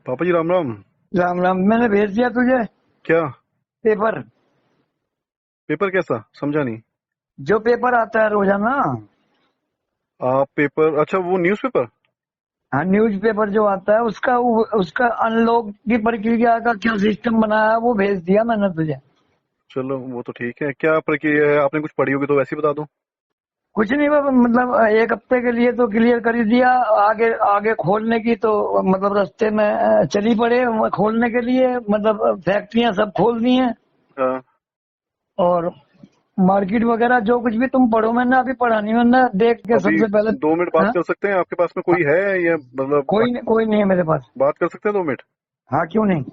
पापा जी राम राम। राम राम। मैंने भेज दिया तुझे क्या? पेपर। पेपर कैसा? समझा नहीं। जो पेपर आता है रोजाना। आप पेपर? अच्छा, वो न्यूज़ पेपर। हाँ, न्यूज पेपर जो आता है उसका अनलॉक की प्रक्रिया का क्या सिस्टम बनाया है वो भेज दिया मैंने तुझे। चलो वो तो ठीक है। क्या प्रक्रिया है? आपने कुछ पढ़ी होगी तो वैसे ही बता दो। कुछ नहीं बाबा, मतलब एक हफ्ते के लिए तो क्लियर कर ही दिया। आगे आगे खोलने की तो मतलब रास्ते में चली पड़े खोलने के लिए, मतलब फैक्ट्रियां सब खोल दी हैं। हाँ। और मार्केट वगैरह जो कुछ भी तुम पढ़ो, मैंने अभी पढ़ा नहीं, मैंने देख के अभी सबसे पहले। 2 मिनट बात हाँ, कर सकते हैं? आपके पास में कोई है या मतलब कोई नहीं है मेरे पास। बात कर सकते हैं 2 मिनट? हाँ, क्यों नहीं।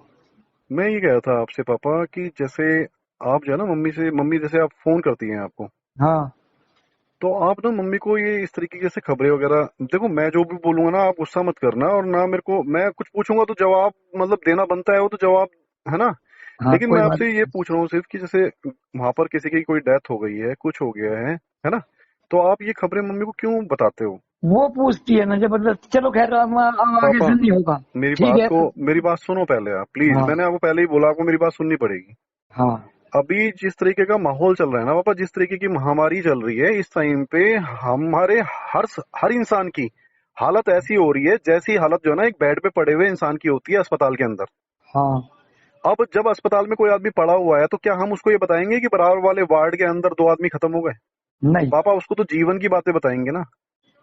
मैं ये कह रहा था आपसे पापा कि जैसे आप जो है ना मम्मी जैसे आप फोन करती हैं आपको, हाँ, तो आप ना मम्मी को ये इस तरीके से खबरें वगैरह, देखो मैं जो भी बोलूंगा ना आप गुस्सा मत करना, और ना मेरे को, मैं कुछ पूछूंगा तो जवाब मतलब देना बनता है, वो तो जवाब है ना। हाँ, लेकिन कोई मैं बात आपसे ये नहीं। पूछ रहा हूँ सिर्फ कि जैसे वहां पर किसी की कोई डेथ हो गई है, कुछ हो गया है ना, तो आप ये खबरें मम्मी को क्यों बताते हो? वो पूछती है ना जबरदस्त। चलो खैर, अब आगे पापा से नहीं होगा। ठीक है। मेरी बात सुनो पहले आप प्लीज। हाँ, मैंने आपको पहले ही बोला, आपको मेरी बात सुननी पड़ेगी। हाँ, अभी जिस तरीके का माहौल चल रहा है ना पापा, जिस तरीके की महामारी चल रही है इस टाइम पे, हमारे हर इंसान की हालत ऐसी हो रही है जैसी हालत जो है ना एक बेड पे पड़े हुए इंसान की होती है अस्पताल के अंदर। हाँ। अब जब अस्पताल में कोई आदमी पड़ा हुआ है तो क्या हम उसको ये बताएंगे कि बराबर वाले वार्ड के अंदर 2 आदमी खत्म हो गए? नहीं। पापा उसको तो जीवन की बातें बताएंगे ना।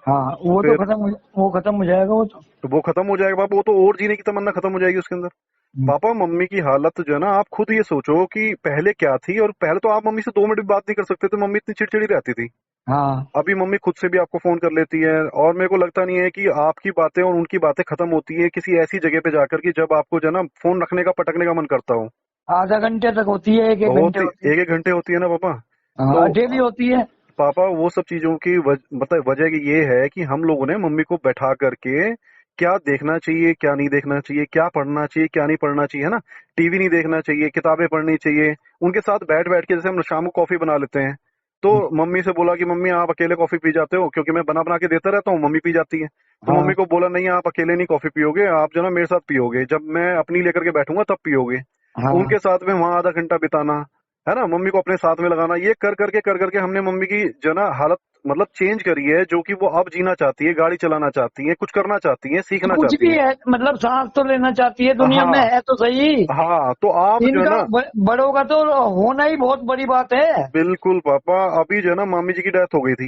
हाँ, वो तो फिर वो खत्म हो जाएगा वो तो। तो वो खत्म हो जाएगा पापा, वो तो और जीने की तमन्ना खत्म हो जाएगी उसके अंदर। हम्म। पापा मम्मी की हालत जो है ना, आप खुद ये सोचो कि पहले क्या थी, और पहले तो आप मम्मी से 2 मिनट भी बात नहीं कर सकते थे, मम्मी इतनी चिड़चिड़ी रहती थी। हाँ, अभी मम्मी खुद से भी आपको फोन कर लेती है, और मेरे को लगता नहीं है कि आपकी बातें और उनकी बातें खत्म होती है किसी ऐसी जगह पे जाकर कि जब आपको जो है ना फोन रखने का पटकने का मन करता हो। आधा घंटे तक होती है, एक एक घंटे होती होती है। 1-1 घंटे होती है ना पापा। तो हाँ, डेली होती है। पापा वो सब चीजों की मतलब वजह की ये है कि हम लोगों ने मम्मी को बैठा करके क्या देखना चाहिए, क्या नहीं देखना चाहिए, क्या पढ़ना चाहिए, क्या नहीं पढ़ना चाहिए, है ना, टीवी नहीं देखना चाहिए, किताबें पढ़नी चाहिए, उनके साथ बैठ बैठ के, जैसे हम शाम को कॉफी बना लेते हैं, तो मम्मी से बोला कि मम्मी आप अकेले कॉफी पी जाते हो, क्योंकि मैं बना बना के देता रहता हूँ, मम्मी पी जाती है। तो हाँ, मम्मी को बोला नहीं, आप अकेले नहीं कॉफी पियोगे, आप जो ना मेरे साथ पियोगे, जब मैं अपनी लेकर के बैठूंगा तब पियोगे। हाँ। उनके साथ में वहां आधा घंटा बिताना, है ना, मम्मी को अपने साथ में लगाना, ये कर करके हमने मम्मी की जो ना हालत मतलब चेंज करी है, जो कि वो अब जीना चाहती है, गाड़ी चलाना चाहती है, कुछ करना चाहती है, सीखना कुछ चाहती भी है। है, मतलब सांस तो लेना चाहती है, दुनिया में हाँ। है तो सही। हाँ तो आप जो है इनका ना, बड़ों का तो होना ही बहुत बड़ी बात है। बिल्कुल पापा, अभी जो है ना मामी जी की डेथ हो गई थी,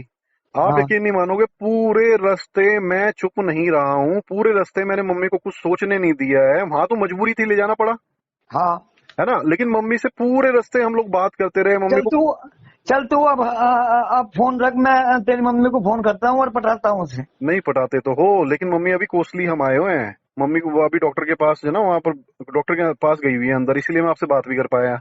आप हाँ, यकीन नहीं मानोगे, पूरे रास्ते मैं चुप नहीं रहा हूँ, पूरे रास्ते मैंने मम्मी को कुछ सोचने नहीं दिया है, वहां तो मजबूरी थी, ले जाना पड़ा, हाँ। है ना, लेकिन मम्मी से पूरे रास्ते हम लोग बात करते रहे मम्मी चल को। तू चल तू अब फोन रख, मैं तेरी मम्मी को फोन करता हूँ और पटाता हूँ उसे। नहीं पटाते तो हो, लेकिन मम्मी अभी कोसली हम आए हुए हैं, मम्मी को वो अभी डॉक्टर के पास जो है ना, वहां पर डॉक्टर के पास गई हुई है अंदर, इसीलिए मैं आपसे बात भी कर पाया।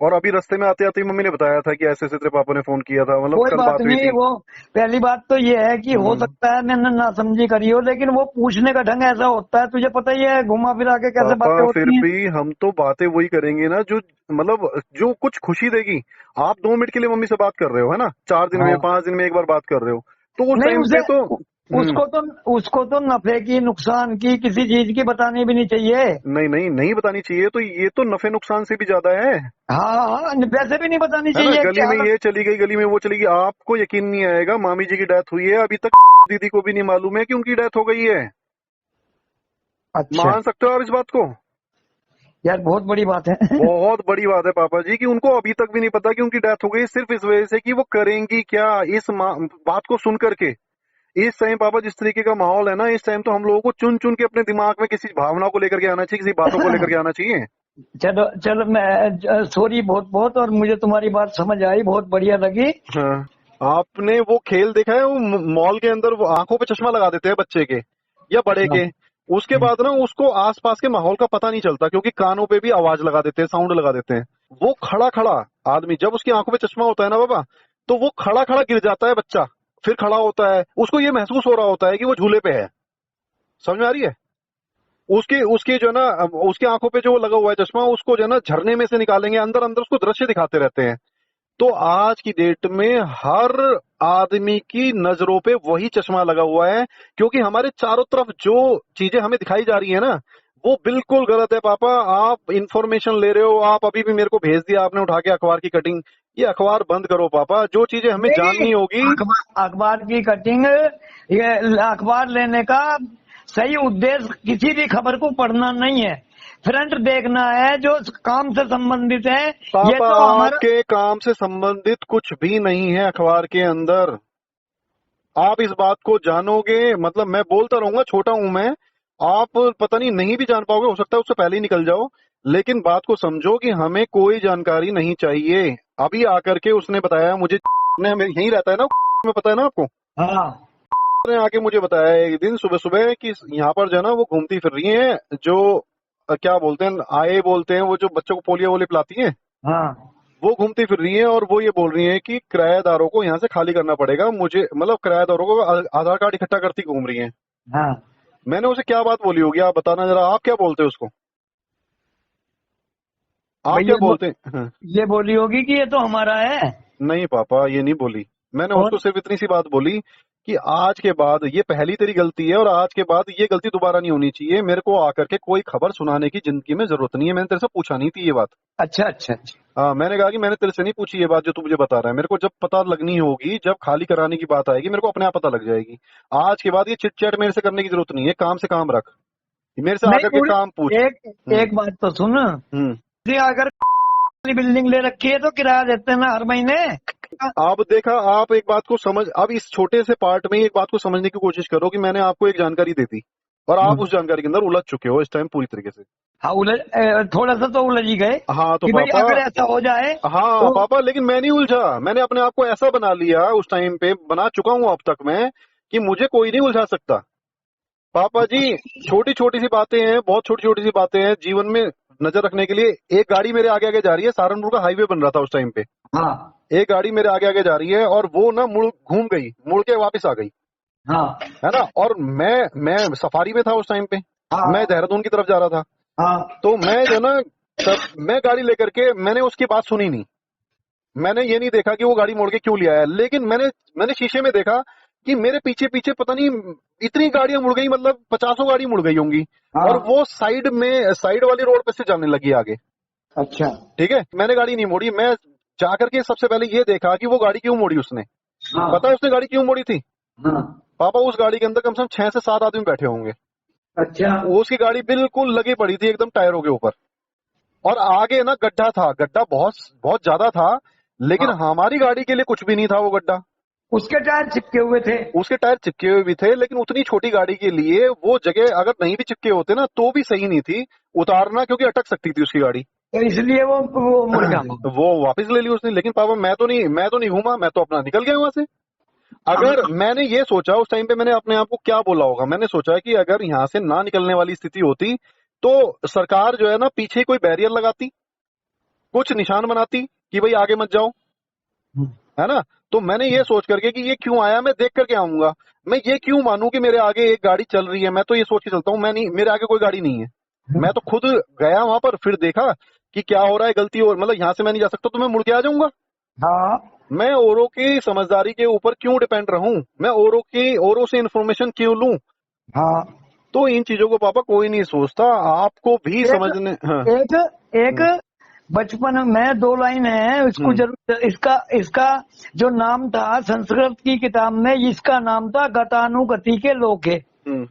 और अभी रास्ते में आते आते ही मम्मी ने बताया था कि ऐसे ऐसे तेरे पापा ने फोन किया था, मतलब कोई कल बात बात हुई नहीं। थी। वो पहली बात तो ये है कि हो हम्म। सकता है मैंने ना समझी करी हो, लेकिन वो पूछने का ढंग ऐसा होता है, तुझे पता ही है घुमा फिरा के कैसे पापा बातें फिर होती हैं। भी हम तो बातें वही करेंगे ना जो मतलब जो कुछ खुशी देगी। आप 2 मिनट के लिए मम्मी से बात कर रहे हो, है ना, 4 दिन में हाँ। 5 दिन में एक बार बात कर रहे हो, तो उस नहीं, टाइम उसे पे तो उसको तो नफे की, नुकसान की, किसी चीज की बतानी भी नहीं चाहिए। नहीं नहीं नहीं बतानी चाहिए, तो ये तो नफे नुकसान से भी ज्यादा हाँ, हाँ, वैसे भी नहीं बतानी है ना, चाहिए कि गली में हालत। ये चली गई, गली में वो चली गई, आपको यकीन नहीं आएगा, मामी जी की डेथ हुई है, अभी तक दीदी को भी नहीं मालूम है कि उनकी डेथ हो गई है। अच्छा। मान सकते हो आप इस बात को? यार, बहुत बड़ी बात है। बहुत बड़ी बात है पापा जी कि उनको अभी तक भी नहीं पता कि उनकी डेथ हो गई, सिर्फ इस वजह से कि वो करेंगी क्या इस बात को सुन करके। इस टाइम पापा जिस तरीके का माहौल है ना, इस टाइम तो हम लोगों को चुन चुन के अपने दिमाग में किसी भावना को लेकर के आना चाहिए, किसी बातों को लेकर के आना चाहिए। चलो चलो, मैं सॉरी बहुत बहुत, और मुझे तुम्हारी बात समझ आई, बहुत बढ़िया लगी। हाँ। आपने वो खेल देखा है, वो मॉल के अंदर वो आंखों पे चश्मा लगा देते हैं बच्चे के या बड़े हाँ, के, उसके बाद ना उसको आसपास के माहौल का पता नहीं चलता, क्योंकि कानों पे भी आवाज लगा देते हैं, साउंड लगा देते हैं। वो खड़ा खड़ा आदमी, जब उसकी आंखों पे चश्मा होता है ना बाबा, तो वो खड़ा खड़ा गिर जाता है बच्चा, फिर खड़ा होता है, उसको ये महसूस हो रहा होता है कि वो झूले पे है। समझ में आ रही है? उसके उसके जो है ना, उसकी आंखों पे जो वो लगा हुआ है चश्मा, उसको जो है ना झरने में से निकालेंगे, अंदर अंदर उसको दृश्य दिखाते रहते हैं। तो आज की डेट में हर आदमी की नजरों पे वही चश्मा लगा हुआ है, क्योंकि हमारे चारों तरफ जो चीजें हमें दिखाई जा रही है ना, वो बिल्कुल गलत है पापा। आप इंफॉर्मेशन ले रहे हो, आप अभी भी मेरे को भेज दिया आपने उठा के अखबार की कटिंग। ये अखबार बंद करो पापा, जो चीजें हमें नहीं, जाननी होगी। अखबार की कटिंग, ये अखबार लेने का सही उद्देश्य किसी भी खबर को पढ़ना नहीं है, फ्रंट देखना है जो काम से संबंधित है। ये पापा तो हमारा आपके काम से संबंधित कुछ भी नहीं है अखबार के अंदर। आप इस बात को जानोगे, मतलब मैं बोलता रहूंगा, छोटा हूं मैं, आप पता नहीं भी जान पाओगे, हो सकता है उससे पहले ही निकल जाओ। लेकिन बात को समझो कि हमें कोई जानकारी नहीं चाहिए। अभी आकर के उसने बताया मुझे, ने हमें यहीं रहता है ना, में पता है ना आपको, हाँ उसने आके मुझे बताया एक दिन सुबह सुबह कि यहाँ पर जो है ना वो घूमती फिर रही है, जो क्या बोलते हैं, आए बोलते हैं, वो जो बच्चों को पोलियो वोलियो पिलाती हैं, हाँ वो घूमती फिर रही है। और वो ये बोल रही है कि किराएदारों को यहाँ से खाली करना पड़ेगा मुझे, मतलब किराएदारों को आधार कार्ड इकट्ठा करती घूम रही है। हाँ। मैंने उसे क्या बात बोली होगी, आप बताना जरा, आप क्या बोलते हैं उसको, आप भाई क्या बोलते हैं? हाँ। ये बोली होगी कि ये तो हमारा है। नहीं पापा, ये नहीं बोली। मैंने उसको और सिर्फ इतनी सी बात बोली कि आज के बाद ये पहली तेरी गलती है, और आज के बाद ये गलती दोबारा नहीं होनी चाहिए। मेरे को आकर के कोई खबर सुनाने की जिंदगी में जरूरत नहीं है। मैंने तेरे से पूछा नहीं थी ये बात। अच्छा अच्छा अच्छा। हाँ, मैंने कहा कि मैंने तेरे से नहीं पूछी ये बात जो तू मुझे बता रहा है। मेरे को जब पता लगनी होगी, जब खाली कराने की बात आएगी, मेरे को अपने आप पता लग जाएगी। आज के बाद ये चिट चैट मेरे से करने की जरूरत नहीं है, काम से काम रख, मेरे से नहीं आकर के पूरी, काम पूछ। एक हम्म। एक बात तो सुन, हम्म। जी अगर बिल्डिंग ले रखी है तो किराया देते हैं ना हर महीने। आप देखा, आप एक बात को समझ, अब इस छोटे से पार्ट में एक बात को समझने की कोशिश करो कि मैंने आपको एक जानकारी दी थी और आप उस जानकारी के अंदर उलझ चुके हो इस टाइम पूरी तरीके से। हाँ थोड़ा सा तो उलझ ही गए हाँ तो कि भाई पापा, अगर ऐसा हो जाए हाँ तो। पापा, लेकिन मैं नहीं उलझा। मैंने अपने आप को ऐसा बना लिया उस टाइम पे, बना चुका हूँ अब तक मैं, कि मुझे कोई नहीं उलझा सकता। पापा जी, छोटी छोटी सी बातें हैं, बहुत छोटी छोटी सी बातें हैं जीवन में नजर रखने के लिए। एक गाड़ी मेरे आगे आगे जा रही है, सहारनपुर का हाईवे बन रहा था उस टाइम पे। हाँ एक गाड़ी मेरे आगे आगे जा रही है और वो ना मुड़ घूम गई, मुड़ के वापस आ गई, हाँ है ना। और मैं सफारी में था उस टाइम पे, मैं हाँ देहरादून की तरफ जा रहा था। हाँ। तो मैं जो ना, तब मैं गाड़ी लेकर के, मैंने उसकी बात सुनी नहीं। मैंने ये नहीं देखा कि वो गाड़ी मोड़ के क्यों ले आया, लेकिन मैंने मैंने शीशे में देखा कि मेरे पीछे पीछे पता नहीं इतनी गाड़ियां मुड़ गई, मतलब 50 गाड़ी मुड़ गई होंगी। और हाँ। वो साइड में, साइड वाली रोड पे से जाने लगी आगे। अच्छा। ठीक है, मैंने गाड़ी नहीं मोड़ी। मैं जाकर के सबसे पहले ये देखा कि वो गाड़ी क्यों मोड़ी उसने। पता है हाँ उसने गाड़ी क्यों मोड़ी थी? हाँ। पापा, उस गाड़ी के अंदर कम से कम 6 से 7 आदमी बैठे होंगे। अच्छा। उसकी गाड़ी बिल्कुल लगी पड़ी थी एकदम टायरों के ऊपर। और आगे ना गड्ढा था, गड्ढा बहुत बहुत ज्यादा था, लेकिन हाँ हमारी गाड़ी के लिए कुछ भी नहीं था वो गड्ढा। उसके टायर चिपके हुए थे। उसके टायर चिपके हुए भी थे, लेकिन उतनी छोटी गाड़ी के लिए वो जगह अगर नहीं भी चिपके होते ना तो भी सही नहीं थी उतारना, क्योंकि अटक सकती थी उसकी गाड़ी। तो इसलिए वो मुड़ गया। वो वापस ले ली उसने। लेकिन पापा, मैं तो नहीं घूमा, मैं तो अपना निकल गया वहां से। हम अगर मैंने ये सोचा उस टाइम पे, मैंने अपने आप को क्या बोला होगा, मैंने सोचा कि अगर यहाँ से ना निकलने वाली स्थिति होती तो सरकार जो है ना पीछे कोई बैरियर लगाती, कुछ निशान बनाती कि भाई आगे मत जाओ, है ना। तो मैंने ये सोच करके कि ये क्यों आया, मैं देख करके आऊंगा। मैं ये क्यों मानूं कि मेरे आगे एक गाड़ी चल रही है, मैं तो ये सोच के चलता हूँ मैं नहीं, मेरे आगे कोई गाड़ी नहीं है। मैं तो खुद गया वहां पर, फिर देखा कि क्या हो रहा है, गलती और मतलब यहाँ से मैं नहीं जा सकता तो मैं मुड़ के आ जाऊंगा। हाँ मैं औरों की समझदारी के ऊपर क्यों डिपेंड रहूं, मैं औरों से इन्फॉर्मेशन क्यों लूं। हाँ। तो इन चीजों को पापा कोई नहीं सोचता, आपको भी एक समझने। हाँ। एक एक हम्म। बचपन में दो लाइन है इसको हम्म। जरूर, इसका इसका जो नाम था संस्कृत की किताब में, इसका नाम था गतानुगति के लोके। हम्म।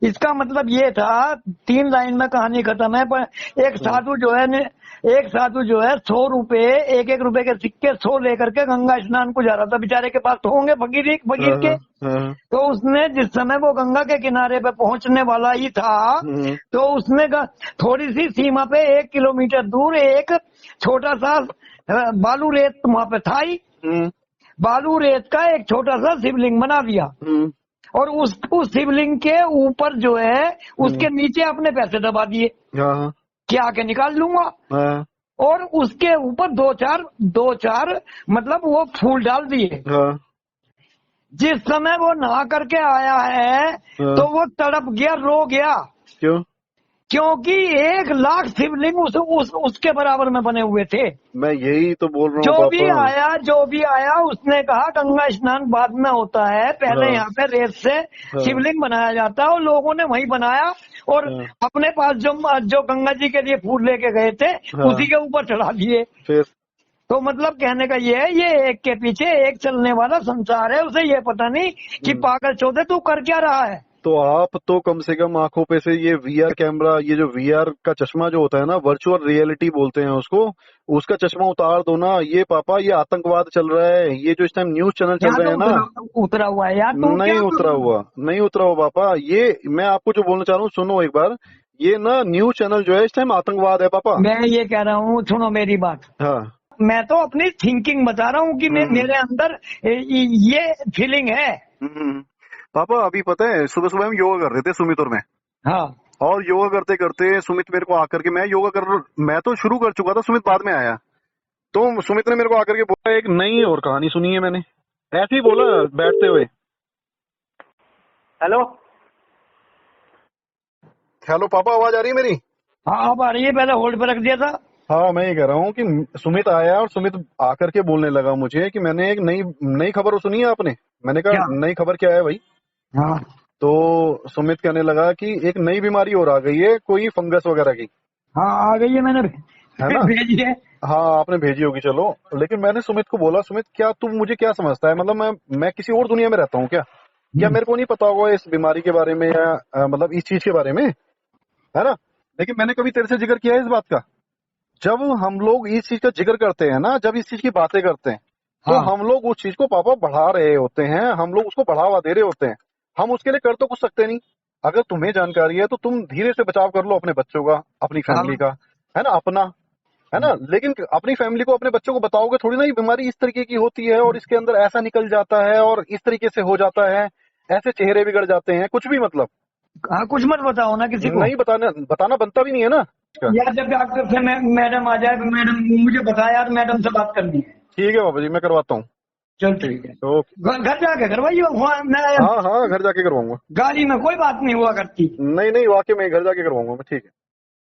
इसका मतलब ये था, 3 लाइन में कहानी खत्म है, पर एक हम्म। साधु जो है एक साधु जो है 100 रुपए, 1 1 रुपए के सिक्के 100 लेकर के गंगा स्नान को जा रहा था। बेचारे के पास तो होंगे फकीर हाँ, फकीर के। हाँ, हाँ, तो उसने जिस समय वो गंगा के किनारे पे पहुंचने वाला ही था, हम्म। तो उसने थोड़ी सी सीमा पे 1 किलोमीटर दूर एक छोटा सा बालू रेत वहां पे था ही, हम्म। बालू रेत का एक छोटा सा शिवलिंग बना दिया। हम्म। और उस शिवलिंग के ऊपर जो है हम्म। उसके नीचे अपने पैसे दबा दिए हाँ, कि आके निकाल लूंगा। हाँ, और उसके ऊपर दो चार मतलब वो फूल डाल दिए। हाँ, जिस समय वो नहा करके आया है हाँ। तो वो तड़प गया, रो गया क्यों? क्योंकि 1 लाख शिवलिंग उसके बराबर में बने हुए थे। मैं यही तो बोल रहा जो हूँ भी पापा। आया जो भी आया उसने कहा गंगा स्नान बाद में होता है, पहले हाँ यहाँ पे रेत से हाँ शिवलिंग बनाया जाता है, और लोगों ने वही बनाया और हाँ अपने पास जो जो गंगा जी के लिए फूल लेके गए थे उसी हाँ। के ऊपर चढ़ा दिए। फिर तो मतलब कहने का ये है, ये एक के पीछे एक चलने वाला संसार है, उसे ये पता नहीं कि हम्म, पागल चौधे तू कर क्या रहा है। तो आप तो कम से कम आंखों पे से ये वीआर कैमरा, ये जो वीआर का चश्मा जो होता है ना, वर्चुअल रियलिटी बोलते हैं उसको, उसका चश्मा उतार दो ना। ये पापा ये आतंकवाद चल रहा है, ये जो इस टाइम न्यूज चैनल चल यहाँ रहे तो हैं ना। उतरा हुआ है यार, तू नहीं क्या उतरा हुआ, नहीं उतरा हुआ पापा। ये मैं आपको जो बोलना चाह रहा हूँ सुनो एक बार। ये ना न्यूज चैनल जो है इस टाइम आतंकवाद है पापा। मैं ये कह रहा हूँ, सुनो मेरी बात। हाँ। मैं तो अपनी थिंकिंग बता रहा हूँ कि हम्म मेरे अंदर ये फीलिंग है। हम्म। पापा अभी पता है सुबह सुबह हम योगा कर रहे थे सुमित और मैं। हाँ और योगा करते करते सुमित मेरे को आकर के, मैं तो शुरू कर चुका था, सुमित बाद में आया। तो सुमित ने मेरे को आकर के बोला एक नई और कहानी सुनी है मैंने। ऐसे ही बोला बैठते हुए। हेलो। हेलो पापा, आवाज आ रही है मेरी? हाँ, अब आ रही है, पहले होल्ड पे रख दिया था। हाँ मैं ये कह रहा हूँ कि सुमित आया और सुमित आकर के बोलने लगा मुझे कि मैंने एक नई नई खबर सुनी है आपने। मैंने कहा क्या? नई खबर क्या है भाई? हाँ तो सुमित कहने लगा कि एक नई बीमारी और आ गई है, कोई फंगस वगैरह की। हाँ, आ गई है, मैंने है ना? भेजी है। हाँ आपने भेजी होगी चलो। लेकिन मैंने सुमित को बोला सुमित क्या तू मुझे क्या समझता है, मतलब मैं किसी और दुनिया में रहता हूँ क्या? क्या हम्म, मेरे को नहीं पता होगा इस बीमारी के बारे में या मतलब इस चीज के बारे में, है ना? लेकिन मैंने कभी तेरे से जिक्र किया है इस बात का? जब हम लोग इस चीज का जिक्र करते हैं ना, जब इस चीज की बातें करते हैं, तो हाँ हम लोग उस चीज को पापा बढ़ा रहे होते हैं, हम लोग उसको बढ़ावा दे रहे होते हैं। हम उसके लिए कर तो कुछ सकते नहीं। अगर तुम्हें जानकारी है तो तुम धीरे से बचाव कर लो अपने बच्चों का, अपनी फैमिली हाँ। का, है ना, अपना, है ना। लेकिन अपनी फैमिली को, अपने बच्चों को बताओगे थोड़ी ना ये बीमारी इस तरीके की होती है और इसके अंदर ऐसा निकल जाता है और इस तरीके से हो जाता है, ऐसे चेहरे बिगड़ जाते हैं, कुछ भी मतलब। हाँ, कुछ मत बताओ ना किसी को। नहीं बताना, बताना बनता भी नहीं है ना। यार जब डॉक्टर से मैडम आ जाए तो मैडम मुझे बता यार, मैडम से बात करनी है। ठीक है बाबा जी, मैं करवाता हूँ। चल ठीक। ठीक है। ओके। घर जाके करवाइए, वहाँ मैं हाँ हाँ घर जाके करवाऊंगा। गाड़ी में कोई बात नहीं हुआ करती। नहीं नहीं वाकई में घर जाके करवाऊंगा मैं, ठीक है।